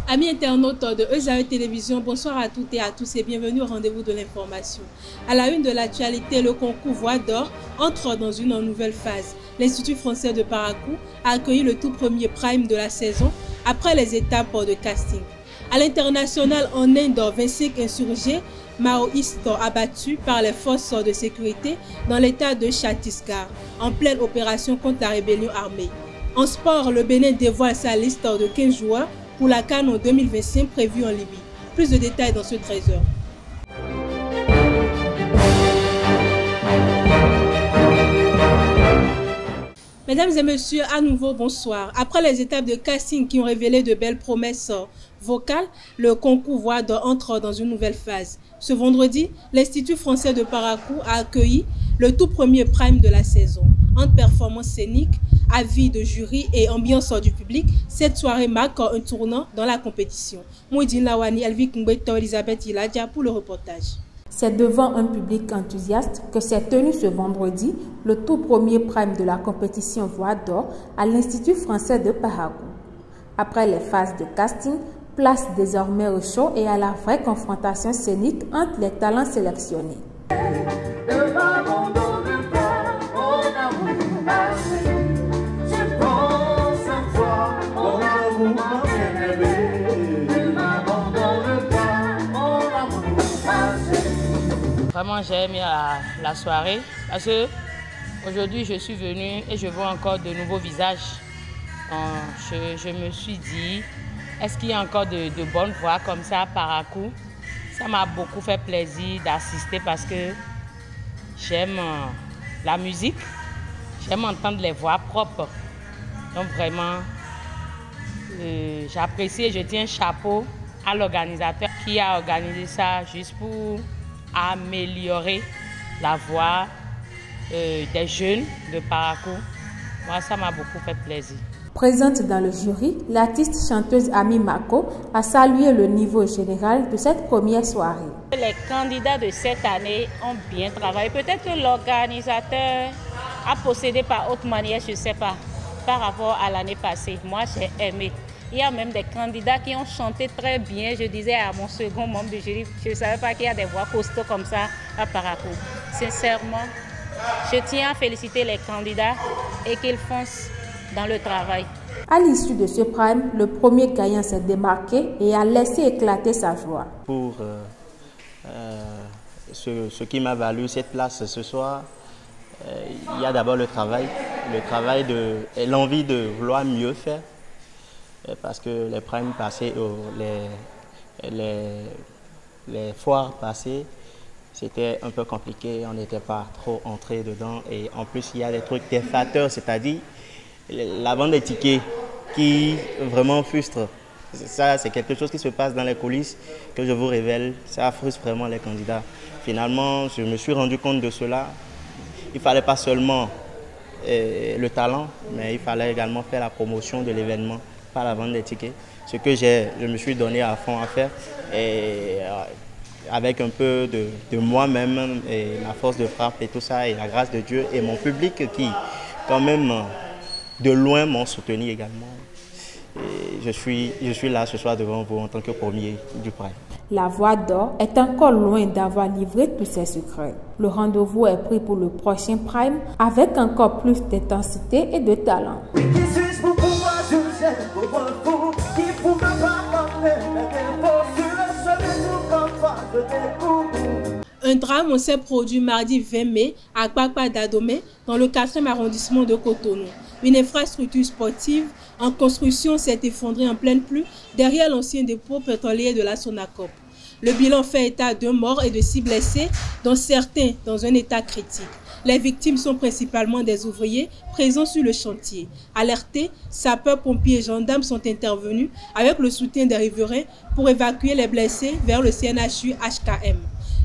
Amis internautes de ESAE Télévision, bonsoir à toutes et à tous et bienvenue au rendez-vous de l'information. À la une de l'actualité, le concours Voix d'Or entre dans une nouvelle phase. L'Institut français de Parakou a accueilli le tout premier prime de la saison après les étapes de casting. À l'international, en Inde, 25 insurgés maoïstes abattus par les forces de sécurité dans l'état de Chhattisgarh, en pleine opération contre la rébellion armée. En sport, le Bénin dévoile sa liste de 15 joueurs pour la CAN en 2025 prévue en Libye. Plus de détails dans ce 13h. Mesdames et messieurs, à nouveau bonsoir. Après les étapes de casting qui ont révélé de belles promesses vocales, le concours Voix d'Or entre dans une nouvelle phase. Ce vendredi, l'Institut français de Parakou a accueilli le tout premier prime de la saison. Entre performances scéniques, avis de jury et ambiance du public, cette soirée marque un tournant dans la compétition. Mouidine Lawani, Elvi Kungbeto, Elisabeth Iladia pour le reportage. C'est devant un public enthousiaste que s'est tenu ce vendredi le tout premier prime de la compétition Voix d'Or à l'Institut français de Parakou. Après les phases de casting, place désormais au show et à la vraie confrontation scénique entre les talents sélectionnés. Vraiment, j'ai aimé la soirée parce que aujourd'hui, je suis venue et je vois encore de nouveaux visages. Je me suis dit, est-ce qu'il y a encore de bonnes voix comme ça à Parakou? Ça m'a beaucoup fait plaisir d'assister parce que j'aime la musique, j'aime entendre les voix propres. Donc vraiment, j'apprécie et je tiens un chapeau à l'organisateur qui a organisé ça juste pour améliorer la voix des jeunes de Parakou. Moi, ça m'a beaucoup fait plaisir. Présente dans le jury, l'artiste chanteuse Ami Mako a salué le niveau général de cette première soirée. Les candidats de cette année ont bien travaillé. Peut-être que l'organisateur a procédé par autre manière, je ne sais pas, par rapport à l'année passée. Moi, j'ai aimé. Il y a même des candidats qui ont chanté très bien. Je disais à mon second membre du jury, je ne savais pas qu'il y a des voix costauds comme ça à Parakou. Sincèrement, je tiens à féliciter les candidats et qu'ils foncent dans le travail. À l'issue de ce prime, le premier gagnant s'est démarqué et a laissé éclater sa joie. Pour ce qui m'a valu cette place ce soir, il y a d'abord le travail et l'envie de vouloir mieux faire. Parce que les primes passés, les foires passées, c'était un peu compliqué, on n'était pas trop entré dedans. Et en plus, il y a des trucs défateurs, c'est-à-dire la vente des tickets qui vraiment frustre. Ça, c'est quelque chose qui se passe dans les coulisses que je vous révèle. Ça frustre vraiment les candidats. Finalement, je me suis rendu compte de cela. Il ne fallait pas seulement le talent, mais il fallait également faire la promotion de l'événement par la vente des tickets. Ce que je me suis donné à fond à faire. Et avec un peu de moi-même et la force de frappe et tout ça, et la grâce de Dieu et mon public qui, quand même, de loin m'ont soutenu également. Et je suis là ce soir devant vous en tant que premier du prime. La Voix d'Or est encore loin d'avoir livré tous ses secrets. Le rendez-vous est pris pour le prochain prime avec encore plus d'intensité et de talent. Un drame s'est produit mardi 20 mai à Kpakpa Dadomé, dans le 4e arrondissement de Cotonou. Une infrastructure sportive en construction s'est effondrée en pleine pluie derrière l'ancien dépôt pétrolier de la Sonacop. Le bilan fait état de morts et de 6 blessés, dont certains dans un état critique. Les victimes sont principalement des ouvriers présents sur le chantier. Alertés, sapeurs, pompiers et gendarmes sont intervenus avec le soutien des riverains pour évacuer les blessés vers le CNHU HKM.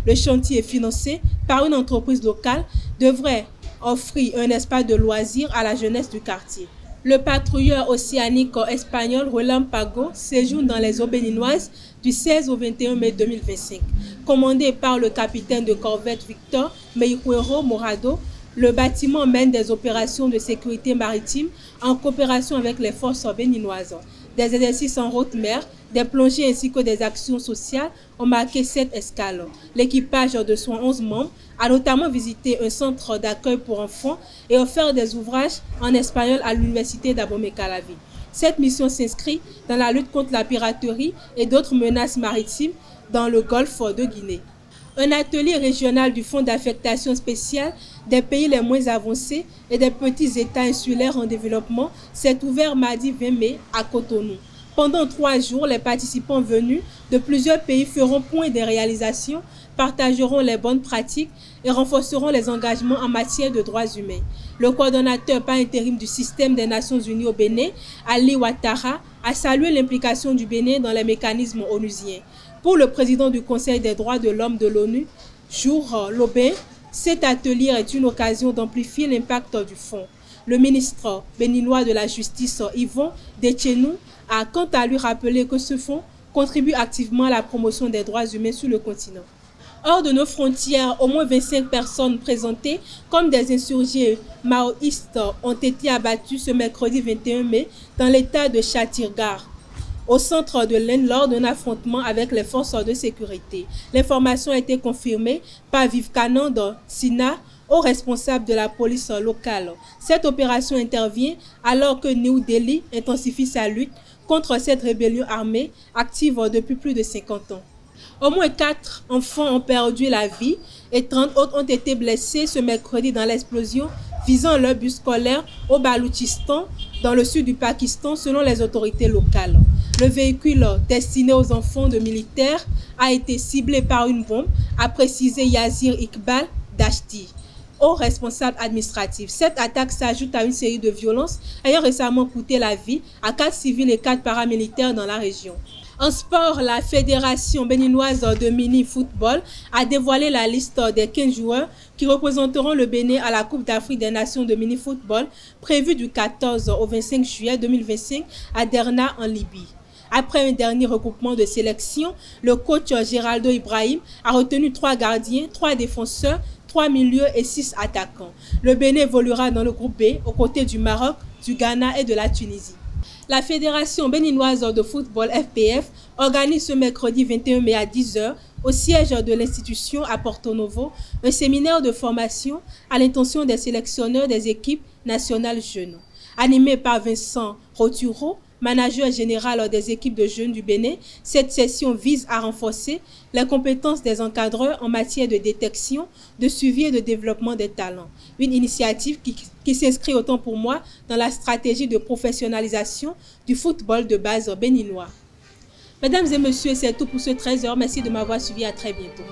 Le chantier financé par une entreprise locale devrait offrir un espace de loisirs à la jeunesse du quartier. Le patrouilleur océanique espagnol Roland Pago séjourne dans les eaux béninoises du 16 au 21 mai 2025. Commandé par le capitaine de corvette Victor Meijuero Morado, le bâtiment mène des opérations de sécurité maritime en coopération avec les forces béninoises. Des exercices en haute mer, des plongées ainsi que des actions sociales ont marqué cette escale. L'équipage de 11 membres a notamment visité un centre d'accueil pour enfants et offert des ouvrages en espagnol à l'université d'Abomey-Calavi. Cette mission s'inscrit dans la lutte contre la piraterie et d'autres menaces maritimes dans le golfe de Guinée. Un atelier régional du Fonds d'affectation spéciale des pays les moins avancés et des petits États insulaires en développement s'est ouvert mardi 20 mai à Cotonou. Pendant 3 jours, les participants venus de plusieurs pays feront point des réalisations, partageront les bonnes pratiques et renforceront les engagements en matière de droits humains. Le coordonnateur par intérim du système des Nations Unies au Bénin, Ali Ouattara, a salué l'implication du Bénin dans les mécanismes onusiens. Pour le président du Conseil des droits de l'homme de l'ONU, Jour Lobin, cet atelier est une occasion d'amplifier l'impact du fonds. Le ministre béninois de la Justice, Yvon Detchenou, a quant à lui rappelé que ce fonds contribue activement à la promotion des droits humains sur le continent. Hors de nos frontières, au moins 25 personnes présentées comme des insurgés maoïstes ont été abattues ce mercredi 21 mai dans l'état de Chhattisgarh, au centre de l'Inde lors d'un affrontement avec les forces de sécurité. L'information a été confirmée par Vivekanand Sinha, haut responsable de la police locale. Cette opération intervient alors que New Delhi intensifie sa lutte contre cette rébellion armée active depuis plus de 50 ans. Au moins 4 enfants ont perdu la vie et 30 autres ont été blessés ce mercredi dans l'explosion visant leur bus scolaire au Baloutchistan, dans le sud du Pakistan, selon les autorités locales. Le véhicule destiné aux enfants de militaires a été ciblé par une bombe, a précisé Yazir Iqbal Dashti, haut responsable administratif. Cette attaque s'ajoute à une série de violences ayant récemment coûté la vie à 4 civils et 4 paramilitaires dans la région. En sport, la Fédération béninoise de mini-football a dévoilé la liste des 15 joueurs qui représenteront le Bénin à la Coupe d'Afrique des Nations de mini-football prévue du 14 au 25 juillet 2025 à Derna en Libye. Après un dernier regroupement de sélection, le coach Geraldo Ibrahim a retenu 3 gardiens, 3 défenseurs, 3 milieux et 6 attaquants. Le Bénin évoluera dans le groupe B aux côtés du Maroc, du Ghana et de la Tunisie. La Fédération béninoise de football FPF organise ce mercredi 21 mai à 10 h au siège de l'institution à Porto Novo un séminaire de formation à l'intention des sélectionneurs des équipes nationales jeunes. Animé par Vincent Roturo, manager général des équipes de jeunes du Bénin, cette session vise à renforcer les compétences des encadreurs en matière de détection, de suivi et de développement des talents. Une initiative qui s'inscrit autant pour moi dans la stratégie de professionnalisation du football de base béninois. Mesdames et messieurs, c'est tout pour ce 13 h. Merci de m'avoir suivi. À très bientôt.